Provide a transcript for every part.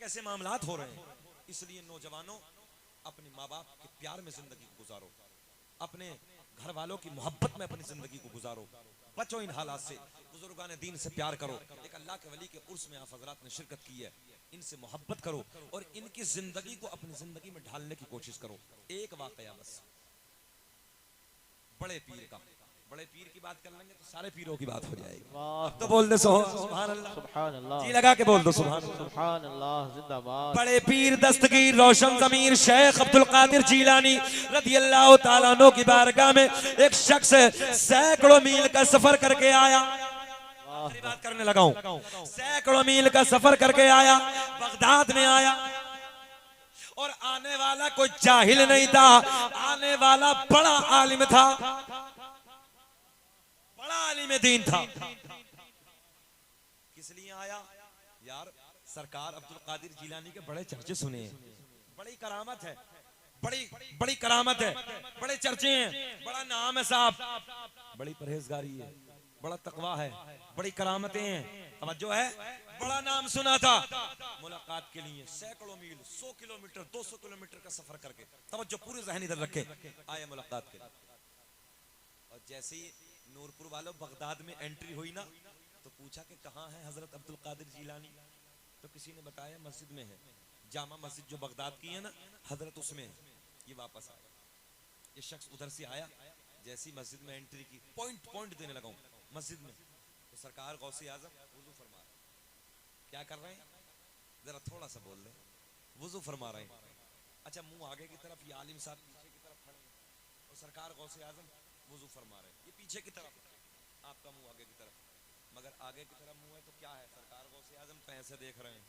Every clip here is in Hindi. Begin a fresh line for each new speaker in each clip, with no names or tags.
कैसे मामलात हो रहे हैं। इसलिए नौजवानों अपने माँ बाप के प्यार में जिंदगी को गुजारो, अपने घर वालों की मोहब्बत में अपनी जिंदगी को गुजारो, बचो इन हालात से। बुजुर्गान दीन से प्यार करो। एक अल्लाह के वली के उर्स में आप हजरात ने शिरकत की है, इनसे मोहब्बत करो और इनकी जिंदगी को अपनी जिंदगी में ढालने की कोशिश करो। एक वाकया बस बड़े पीर का, बड़े पीर की बात कर लेंगे तो सारे पीरों की बात हो जाएगी। अब तो बोल दे सुभान अल्लाह,
सुभान अल्लाह,
जी लगा के बोल दो सुभान अल्लाह।
सुभान अल्लाह, जिंदाबाद।
बड़े पीर दस्तगीर रोशन ज़मीर शेख अब्दुल कादिर जीलानी रज़ी अल्लाह तआला अन्हु की बारगाह में एक शख्स सैकड़ों मील का सफर करके आया। आखिरी बात करने लगा हूं। सैकड़ों मील का सफर करके आया, बगदाद में आया और आने वाला कोई जाहिल नहीं था, आने वाला बड़ा आलिम था, बड़ा आलिम दीन था। किस लिए आया यार? सरकार अब्दुल कादिर जिलानी के बड़े चर्चे सुने हैं, बड़ी करामत है, बड़ी करामत है, बड़े चर्चे हैं, बड़ा नाम है साहब, बड़ी परहेजगारी है, बड़ा तकवा है, बड़ी करामतें हैं, तवज्जो है, बड़ा नाम सुना था। मुलाकात के लिए सैकड़ों मील, 100 किलोमीटर, 200 किलोमीटर का सफर करके, तवज्जो पूरी ज़हन इधर रखे, आए मुलाकात के लिए। और जैसे ही नूरपुर वालों बगदाद में एंट्री हुई ना, तो पूछा कि कहाँ है हजरत अब्दुल कादिर जिलानी? तो किसी ने बताया मस्जिद में है, जामा मस्जिद जो बगदाद की है ना, हजरत उसमें है। ये वापस आया, ये शख्स उधर से आया, जैसी मस्जिद में एंट्री की, पॉइंट देने लगा मस्जिद में, तो सरकार गौसे आजम वुजू फरमा रहे हैं। क्या कर रहे हैं? जरा थोड़ा सा बोल रहे हैं, वुजू फरमा रहे हैं। अच्छा, मुंह आगे की तरफ, ये आलिम साहब पीछे की तरफ खड़े हैं और सरकार गौसे आजम वुजू फरमा रहे हैं। ये पीछे की तरफ, आपका मुंह आगे की तरफ, मगर आगे की तरफ मुंह है तो क्या है? सरकार गौसे आजम तो ऐसे देख रहे हैं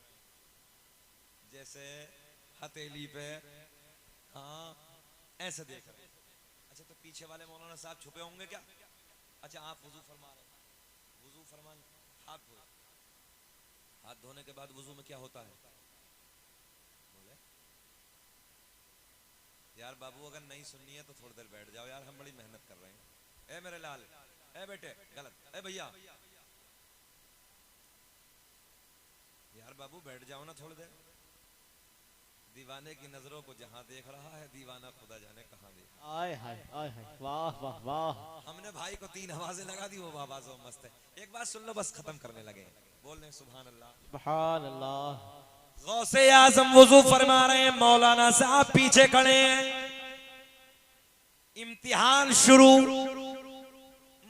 जैसे हथेली पे, हाँ ऐसे देख रहे हैं। अच्छा, तो पीछे वाले मौलाना साहब छुपे होंगे क्या? अच्छा, आप वुजू फरमा रहे हैं, वुजू फरमान, हाथ धो, हाथ धोने के बाद वुजू में क्या होता है? बोले यार बाबू, अगर नहीं सुननी है तो थोड़ी देर बैठ जाओ यार, हम बड़ी मेहनत कर रहे हैं। ए मेरे लाल, ए बेटे, गलत, ए भैया, यार बाबू बैठ जाओ ना थोड़ी देर। दीवाने की नजरों को जहां देख रहा है, दीवाना खुदा जाने कहां देख।
आय हाय, आय हाय, वाह वाह वाह।
हमने भाई को 3 आवाजें लगा दी, वो आवाजों मस्त है। एक बात सुन लो, बस खत्म करने लगे, बोल रहे सुभान अल्लाह,
सुभान अल्लाह।
गौसे आजम वुजू फरमा रहे हैं, मौलाना साहब पीछे खड़े हैं, इम्तिहान शुरू।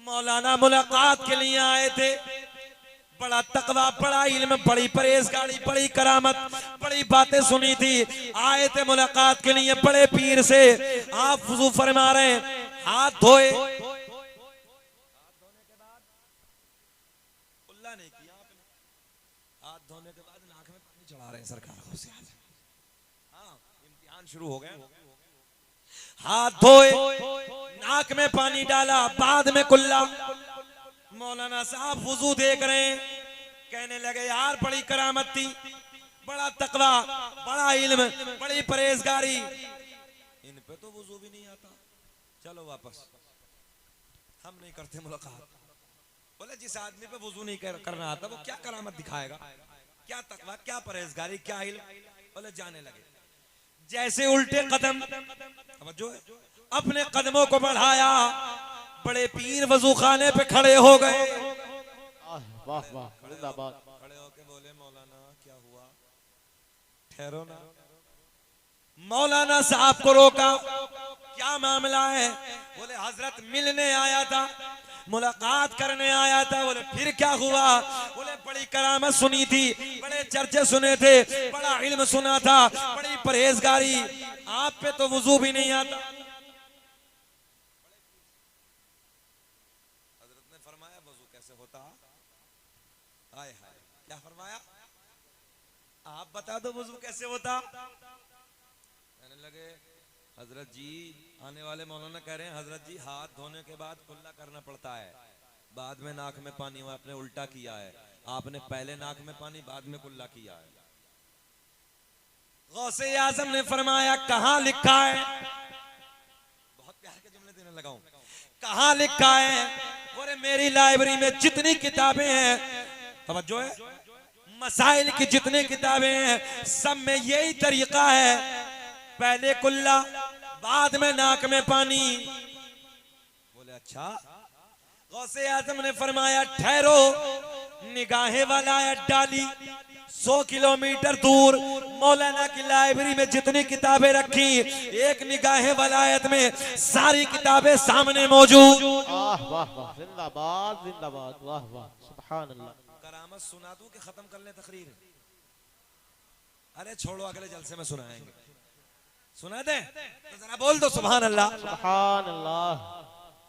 मौलाना मुलाकात के लिए आए थे, बड़ा तकवा, बड़ा इल्म, बड़ी परहेजगारी, बड़ी करामत, बड़ी बातें सुनी थी। आए थे मुलाकात के लिए बड़े पीर से। आप वुजू फरमा रहे हैं, हाथ धोए, हाथ धोने के बाद कुल्ला नहीं किया आपने, हाथ धोने के बाद नाक में पानी चढ़ा रहे हैं सरकार को से। हाँ, इम्तिहान शुरू हो गए। हाथ धोए, नाक में पानी डाला, बाद में कुल्ला। मौलाना साहब वुजू देख रहे हैं, कहने लगे यार बड़ी करामत थी, बड़ा तकवा, बड़ा इल्म, बड़ी परहेजगारी, इन पे तो वुजू भी नहीं आता, चलो वापस, हम नहीं करते मुलाकात। बोले जिस आदमी पे वुजू नहीं करना आता वो क्या करामत दिखाएगा, क्या तकवा, क्या परहेजगारी, क्या इल्म। बोले जाने लगे। जैसे उल्टे कदम, जो अपने कदमों को बढ़ाया, बड़े पीर वजू खाने पे खड़े हो गए।
वाह वाह, जिंदाबाद।
खड़े होके बोले मौलाना क्या हुआ, ठहरो ना। मौलाना साहब को रोका, क्या मामला है? बोले हजरत मिलने आया था, मुलाकात करने आया था। बोले फिर क्या हुआ? बोले बड़ी करामत सुनी थी, बड़े चर्चे सुने थे, बड़ा इल्म सुना था, बड़ी परहेजगारी, आप पे तो वुजू भी नहीं आता। हजरत ने फरमाया वुजू कैसे होता? हाय हाय, क्या फरमाया? आप बता दो वुजू कैसे होता। कहने लगे हजरत जी, आने वाले मौलाना कह रहे हैं हजरत जी हाथ धोने के बाद कुल्ला करना पड़ता है, बाद में नाक में पानी, आपने उल्टा किया है, आपने पहले नाक में पानी बाद में कुल्ला किया है। गौसे आजम ने फरमाया कहां लिखा है? बहुत प्यार के जुमले देने लगा हूं, कहां लिखा है? बोले मेरी लाइब्रेरी में जितनी किताबें हैं, तवज्जो है, मसाइल की जितनी किताबें हैं सब में यही तरीका है, पहले कुल्ला बाद में नाक में पानी। बोले अच्छा। गौसे आजम ने फरमाया ठहरो, निगाहें वाला डाली 100 किलोमीटर दूर मौलाना की लाइब्रेरी में जितनी किताबें रखी, एक निगाहें वलायत में सारी किताबें सामने मौजूद।
वाह वाह वाह, जिंदाबाद जिंदाबाद, वाह वाह, सुभान अल्लाह।
करामत सुना दूं कि खत्म कर ले तकरीर? अरे छोड़ो, अगले जलसे में सुनाएंगे। सुना दे तो जरा बोल दो सुभान अल्लाह।
सुभान अल्लाह।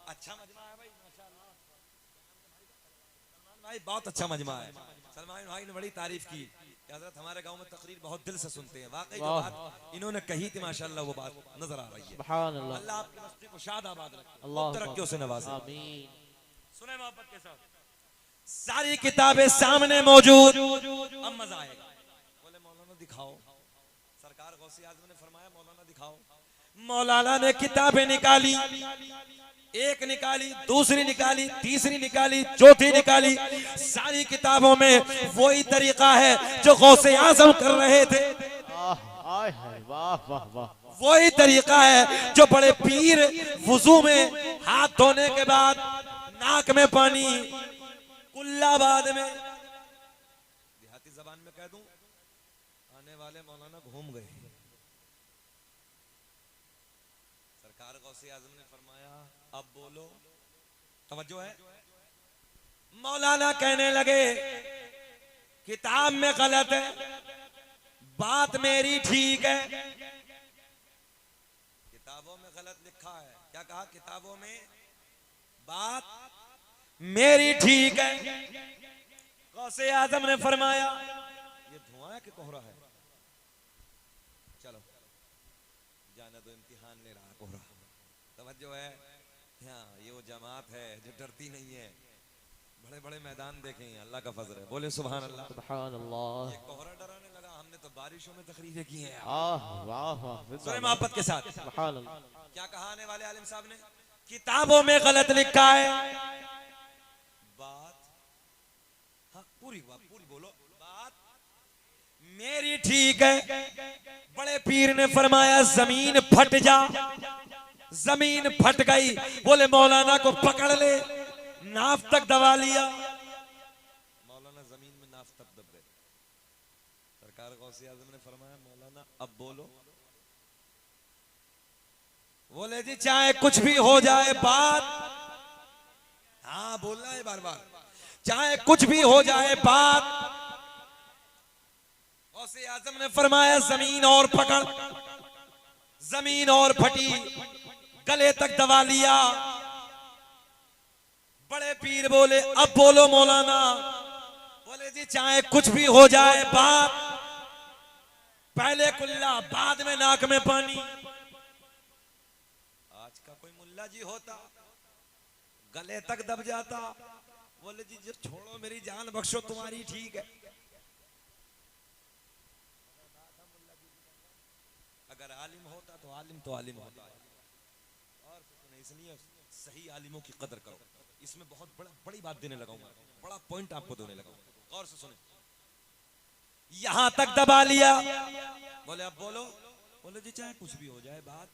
अच्छा मजमा है भाई, माशाअल्लाह। सलमान भाई बहुत अच्छा मजमा है। सलमान भाई ने बड़ी तारीफ की कि हजरत हमारे गांव में तकरीर बहुत दिल से सुनते हैं। वाकई जो बात इन्होंने कही थी माशाअल्लाह वो बात नजर आ रही है।
सुभान अल्लाह।
अल्लाह आपकी मस्ती को शाद आबाद रखे,
अल्लाह
तरक्कियों से नवाजे।
आमीन।
सुने मोहब्बत के साथ, सारी किताबें सामने मौजूद। अब मजा आएगा। बोले मौलाना दिखाओ। सरकार गौसे आजम ने फरमाया मौलाना दिखाओ। मौलाना ने किताबें निकाली, एक निकाली, दूसरी निकाली, तीसरी निकाली, चौथी निकाली। सारी किताबों में वही तरीका है जो गौसे आजम कर रहे थे।
आय हाय, वाह वाह वाह।
वही तरीका है जो बड़े पीर वुजू में हाथ धोने के बाद नाक में पानी, कुल्ला बाद में। देहाती जबान में कह दूं, आने वाले मौलाना घूम गए। सरकार गौसे आजम ने फरमाया अब बोलो, तवज्जो है। मौलाना कहने लगे किताब में गलत है, बात मेरी ठीक है। किताबों में गलत लिखा है। क्या कहा? किताबों में बात मेरी ठीक है। गौसे आजम ने फरमाया ये धुआं है कि कोहरा है? चलो जाने दो, इम्तिहान ले रहा कोहरा। तवज्जो है। हाँ, ये वो जमात है जो डरती नहीं है। बड़े बड़े मैदान देखे हैं, अल्लाह का फजल है। बोले सुभान अल्लाह।
सुभान अल्लाह।
ये कोहरा डराने लगा, हमने तो बारिशों में तकरीरें की हैं।
वाह वाह,
सुने मोहब्बत के साथ।
सुभान अल्लाह।
क्या कहा आने वाले आलिम साहब ने? किताबों में गलत लिखा है, बात हाँ पूरी बोलो, बात मेरी ठीक है। बड़े पीर ने फरमाया जमीन फट जा। जमीन फट गई। बोले मौलाना को पकड़ ले, नाफ तक दबा लिया। मौलाना जमीन में नाफ तक दब गए। सरकार गौसे आजम ने फरमाया मौलाना अब बोलो। बोले जी चाहे कुछ भी हो जाए बात, हाँ बोलना है बार बार, चाहे कुछ भी हो जाए बात। गौसे आजम ने फरमाया जमीन और पकड़। जमीन और फटी, गले तक दबा लिया। बड़े पीर बोले अब बोलो मौलाना। बोले जी चाहे कुछ भी हो जाए बात, पहले कुल्ला बाद में नाक में पानी। आज का कोई मुल्ला जी होता गले तक दब जाता। बोले जी जो छोड़ो मेरी जान बख्शो, तुम्हारी ठीक है। अगर आलिम होता तो आलिम होता। और इसलिए सही आलिमों की कदर करो। इसमें बहुत बड़ी बात देने लगाऊंगा, बड़ा पॉइंट आपको देने लगाऊंगा, गौर से सुने। यहां तक दबा लिया। बोले अब बोलो। बोले जी चाहे कुछ भी हो जाए बात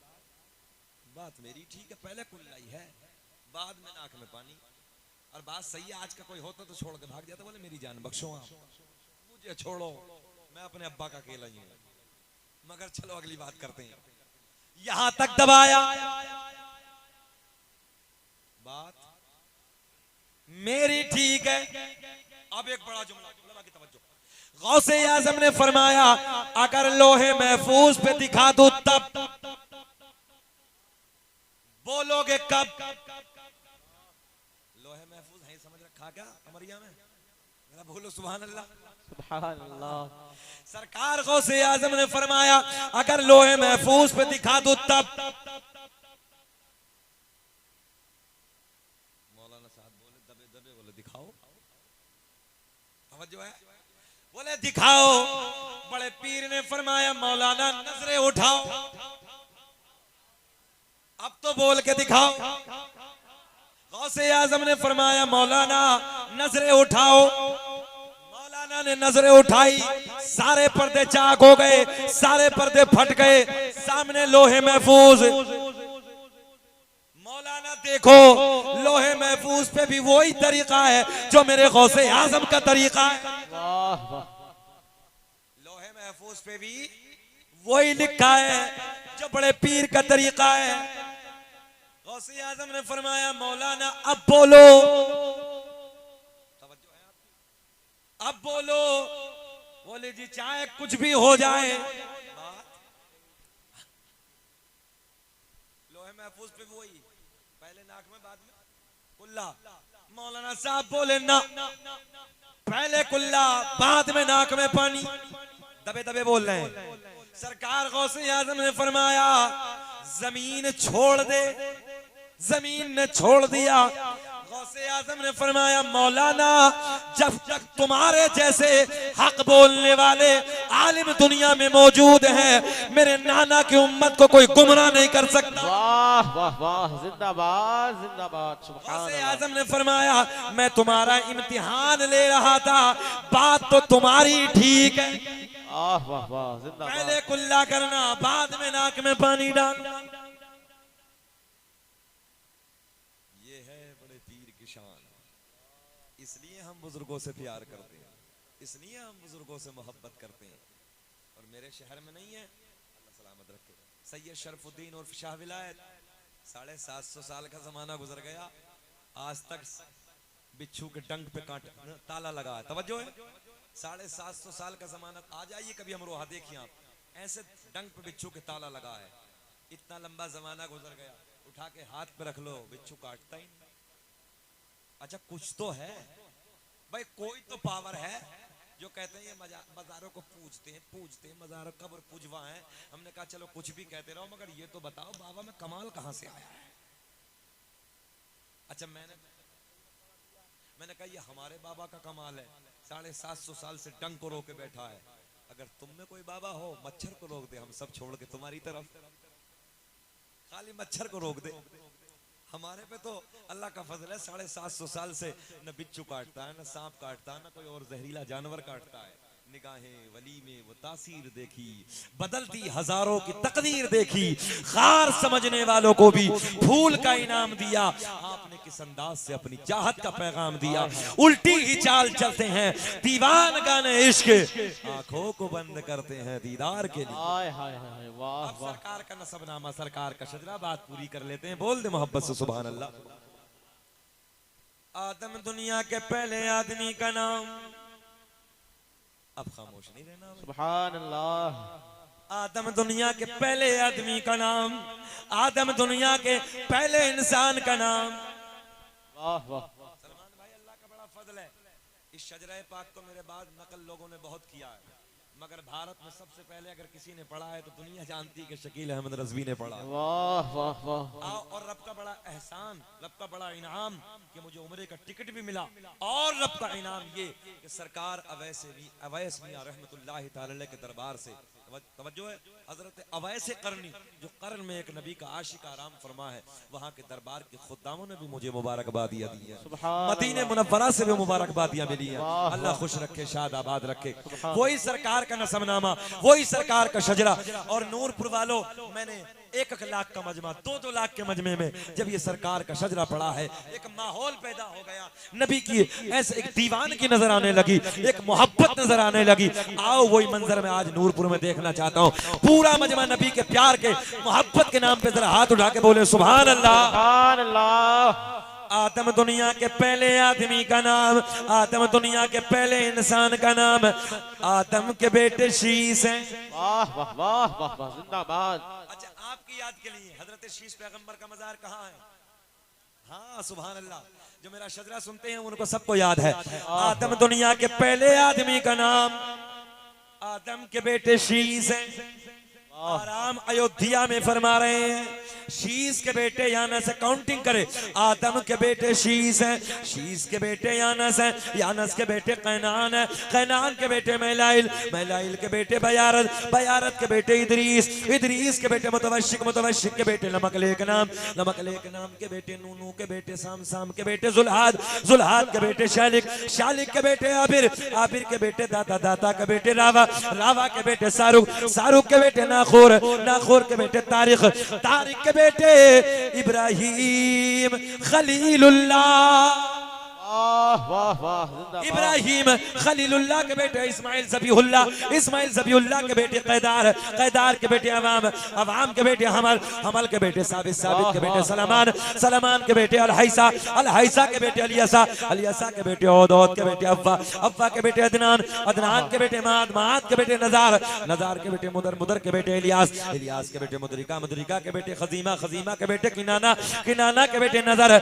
मेरी ठीक है, पहले कुल्लाई है बाद में नाक में पानी। और बात सही है, आज का कोई होता तो छोड़ के भाग जाता। बोले मेरी जान बख्शो, आप मुझे छोड़ो, मैं अपने अब्बा का अकेला ही हूं। मगर चलो अगली बात करते हैं। यहां तक दबाया, बात मेरी ठीक है। अब एक बड़ा जुमला, की तवज्जो। गौसे आजम ने फरमाया अगर लोहे महफूज पे दिखा दो तब बोलोगे कब? लोहे महफूज है समझ रखा क्या कमरिया में? जरा बोलो सुभान अल्लाह।
सुभान अल्लाह।
सरकार गौसे आजम ने फरमाया अगर लोहे महफूज पे दिखा दो तब। मौलाना साहब बोले दबे दबे, बोले दिखाओ। तवज्जो है। बोले दिखाओ। बड़े पीर ने फरमाया मौलाना नजरें उठाओ, अब तो बोल के दिखाओ। गौसे आजम ने फरमाया मौलाना नजरें उठाओ। मौलाना ने नजरें उठाई, सारे पर्दे चाक हो गए, सारे पर्दे फट गए, सामने लोहे महफूज। मौलाना देखो, लोहे महफूज पे भी वही तरीका है जो मेरे गौसे आजम का तरीका है।
वाह वाह
लोहे महफूज पे भी वही लिखा है जो बड़े पीर का तरीका है। गौसे आजम ने फरमाया मौलाना अब बोलो, अब बोलो। बोले जी चाहे कुछ भी हो जाए। लोहे महफूज पे वही, पहले नाक में बाद में कुल्ला। मौलाना साहब बोले ना, पहले कुल्ला बाद में नाक में पानी। दबे दबे बोल रहे हैं। सरकार गौसे आजम ने फरमाया जमीन छोड़ दे, जमीन ने छोड़ दिया। गौसे आजम ने फरमाया मौलाना जब तक तुम्हारे जैसे हक बोलने वाले आलिम दुनिया में मौजूद हैं, मेरे नाना की उम्मत को कोई गुमराह नहीं कर सकता।
वाह वाह वाह जिंदाबाद जिंदाबाद सुभान
गौसे
अल्लाह।
आजम ने फरमाया मैं तुम्हारा इम्तिहान ले रहा था, बात तो तुम्हारी ठीक है।
वाह वाह वाह जिंदाबाद।
पहले कुल्ला करना, बाद में नाक में पानी डालना। ये है बड़े पीर की शान। इसलिए हम बुजुर्गों से प्यार करते हैं, इसलिए हम बुजुर्गों से मोहब्बत करते हैं। और मेरे शहर में नहीं है, अल्लाह सलामत रखे, सैयद शरफुद्दीन और शाह विलायत, 750 साल का जमाना गुजर गया, आज तक बिच्छू के डंक पे कांट ताला लगा है। तवज्जो है, 750 साल का जमाना। आ जाइए कभी अमरोहा, देखिए आप, ऐसे डंक पे बिच्छू के ताला लगा है। इतना लंबा जमाना गुजर गया, उठा के हाथ पे रख लो, बिच्छू काटता ही नहीं। अच्छा कुछ तो है भाई, कोई तो पावर है जो कहते हैं ये मजारों को पूजते हैं मजारों कब्र पूजवा है। हमने कहा चलो कुछ भी कहते रहो, मगर ये तो बताओ बाबा में कमाल कहां से आया है। अच्छा मैंने कहा ये हमारे बाबा का कमाल है, 750 साल से डंक को रोके बैठा है। अगर तुम में कोई बाबा हो, मच्छर को रोक दे, हम सब छोड़ के तुम्हारी तरफ, खाली मच्छर को रोक दे। हमारे पे तो अल्लाह का फजल है, 750 साल से न बिच्छू काटता है, न सांप काटता है, न कोई और जहरीला जानवर काटता है। निगाहें वली में वो तासीर देखी, बदलती हजारों की तकदीर देखी, खार समझने वालों को भी फूल का इनाम दिया। आपने किस अंदाज से अपनी चाहत का पैगाम दिया। उल्टी ही चाल चलते हैं दीवान गाने इश्क, आंखों को बंद करते हैं दीदार के लिए।
हाय हाय हाय वाह
अब
वाह।
सरकार का नसबनामा, सरकार का शजरा, बात पूरी कर लेते हैं। बोल दे मोहब्बत से सुभान अल्लाह। आदम दुनिया के पहले आदमी का नाम, अब खामोश नहीं रहना।
सुभान अल्लाह।
आदम दुनिया के पहले आदमी का नाम, आदम दुनिया के पहले इंसान का नाम।
वाह वाह।
सलमान भाई अल्लाह का बड़ा फजल है, इस शजरा पाक को मेरे बाद नकल लोगों ने बहुत किया है, मगर भारत में सबसे पहले अगर किसी ने पढ़ा है तो दुनिया जानती है कि शकील अहमद रज़वी ने पढ़ा।
वाह वाह वाह।
और रब का बड़ा एहसान, रब का बड़ा इनाम कि मुझे उम्रे का टिकट भी मिला। और रब का इनाम ये कि सरकार अवैस मियां रहमतुल्लाहि ताला अलैह के दरबार से, तवज्जो है, हजरत अवैस करनी जो कर्न में एक नबी का आशिक आराम फरमा है, वहाँ के दरबार के खुद्दामों ने भी मुझे मुबारकबादियाँ दी है। मदीने मुनव्वरा से भी मुबारकबादियाँ मिली हैं। अल्लाह खुश रखे, शाद आबाद रखे। वही सरकार का नसबनामा, वही सरकार का शजरा। और नूरपुर वालों, मैंने 1 लाख का मजमा, 2-2 लाख के मजमे में जब ये सरकार का शजरा पड़ा है, एक माहौल पैदा हो गया, नबी की ऐसे एक दीवान की नजर आने लगी, एक मोहब्बत नजर आने लगी। आओ वही मंजर में आज नूरपुर में देखना चाहता हूँ। पूरा मजमा नबी के प्यार के, मोहब्बत के नाम पे जरा हाथ उठा के बोले सुभान अल्लाह।
सुभान अल्लाह।
आदम दुनिया के पहले आदमी का नाम, आदम दुनिया के पहले इंसान का नाम, आदम के बेटे शीश हैं।
वाह वाह वाह वाह वाह जिंदाबाद।
अच्छा आपकी याद के लिए हजरत शीश पैगंबर का मजार कहाँ है? हाँ सुभान अल्लाह, जो मेरा शजरा सुनते हैं उनको सबको याद है। आदम दुनिया के पहले आदमी का नाम, आदम के बेटे शीश हैं। आराम अयोध्या में फरमा रहे हैं। शीश के बेटे यानस से काउंटिंग करे, आदम के बेटे शीश हैं, शीश के बेटे यानस हैं, यानस के बेटे कैनान है, कैनान के बेटे मैलाइल, मैलाइल के बेटे बयारत, बयारत के बेटे इदरीस, इदरीस के बेटे मुतवशिक, मुतवशिक के बेटे नमकलेक नाम, नमकलेक नाम के बेटे नूनू के बेटे साम, साम के बेटे जुल्हाद, जुल्हाद के बेटे शालिक, शालिक के बेटे आबिर, आबिर के बेटे दाता, दाता के बेटे रावा, रावा के बेटे शाहरुख, शाहरुख के बेटे नाखोर, नाखोर के बेटे तारिक, तारिक के बेटे इब्राहिम खलीलुल्लाह,
वाह वाह वाह जिंदाबाद।
इब्राहिम खलीलुल्लाह के बेटे इस्माइल ज़बीहुल्लाह, इस्माइल ज़बीहुल्लाह के बेटे कैदार, कैदार के बेटे अवाम, अवाम के बेटे हमल, हमल के बेटे साबित, साबित के बेटे सलमान, सलमान के बेटे अलहैसा, अलहैसा के बेटे अलियसा, अलियसा के बेटे औद, औद के बेटे अव्वा, अव्वा के बेटे अदनान, अदनान के बेटे माद, माद के बेटे नजार, नजार के बेटे मुदर, मुदर के बेटे इलियास, इलियास के बेटे मुदरिका, मुदरिका के बेटे खजीमा, खजीमा के बेटे किनाना, किनाना के बेटे नजर।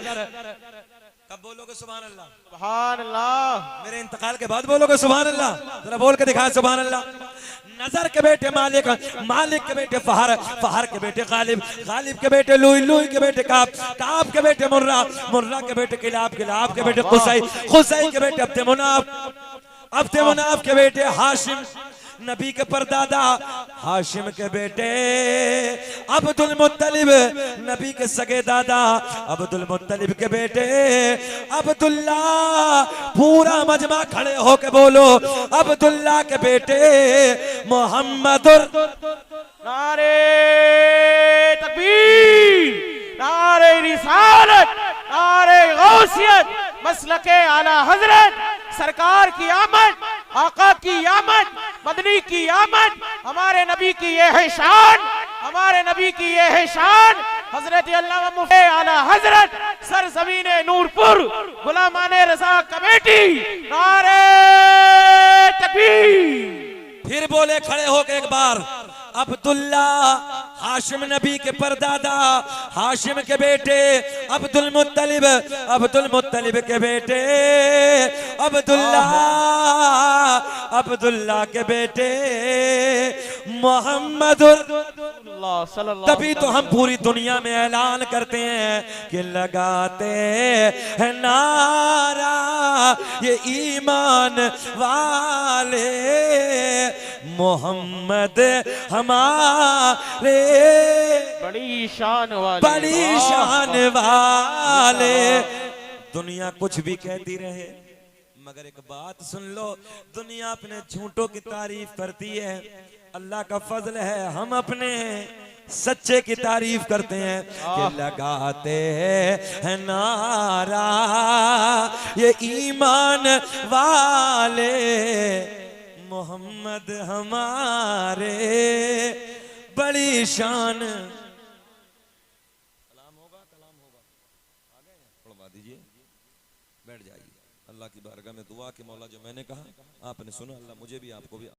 कब बोलोगे सुभान अल्लाह?
सुभान अल्लाह।
मेरे इंतकाल के बाद बोलोगे सुभान अल्लाह? जरा बोल के दिखाए सुभान अल्लाह। नजर के बेटे मालिक, मालिक के बेटे फहर, फहर के बेटे गालिब, गालिब के बेटे लुई, लुई के बेटे काब, काब के बेटे मुर्रा, मुर्रा के बेटे किलाब, किलाब के बेटे खुसै, खुसै के बेटे अब्दे मुनाफ, अब्दे मुनाफ के बेटे हाशिम, नबी के परदादा हाशिम के बेटे अब्दुल मुत्तलिब, नबी के सगे दादा अब्दुल मुत्तलिब के बेटे अब्दुल्ला, पूरा मजमा खड़े होके बोलो अब्दुल्ला के बेटे मोहम्मद।
नारे तकबीर, नारे रिसालत, नारे गौसियत, मसलके आला हजरत, सरकार की आमद, आका की आमद, मदनी की आमद, हमारे नबी की ये है शान, हमारे नबी की ये है शान। हजरत अल्लामा मुफ्ती आला हजरत सरजमीने नूरपुर गुलामाने रजा कमेटी, नारे तकबीर।
फिर बोले खड़े होके एक बार अब्दुल्ला, हाशिम नबी के परदादा, हाशिम के बेटे अब्दुल मुत्तलिब, अब्दुल मुत्तलिब के बेटे अब्दुल्ला, अब्दुल्ला के बेटे मोहम्मद। तभी तो हम पूरी दुनिया में ऐलान करते हैं कि लगाते हैं नारा ये ईमान वाले मोहम्मद हमारे,
बड़ी शान वाले,
बड़ी शान वाले। दुनिया कुछ भी कहती रहे मगर एक बात सुन लो, दुनिया अपने झूठों की तारीफ करती है, अल्लाह का फजल है हम अपने सच्चे की तारीफ करते हैं कि लगाते हैं नारा ये ईमान वाले मोहम्मद हमारे, बड़ी शान। कलाम होगा, कलाम होगा, आ गए पढ़वा दीजिए, बैठ जाइए। अल्लाह की बारगाह में दुआ कि मौला जो मैंने कहा आपने सुना, अल्लाह मुझे भी आपको भी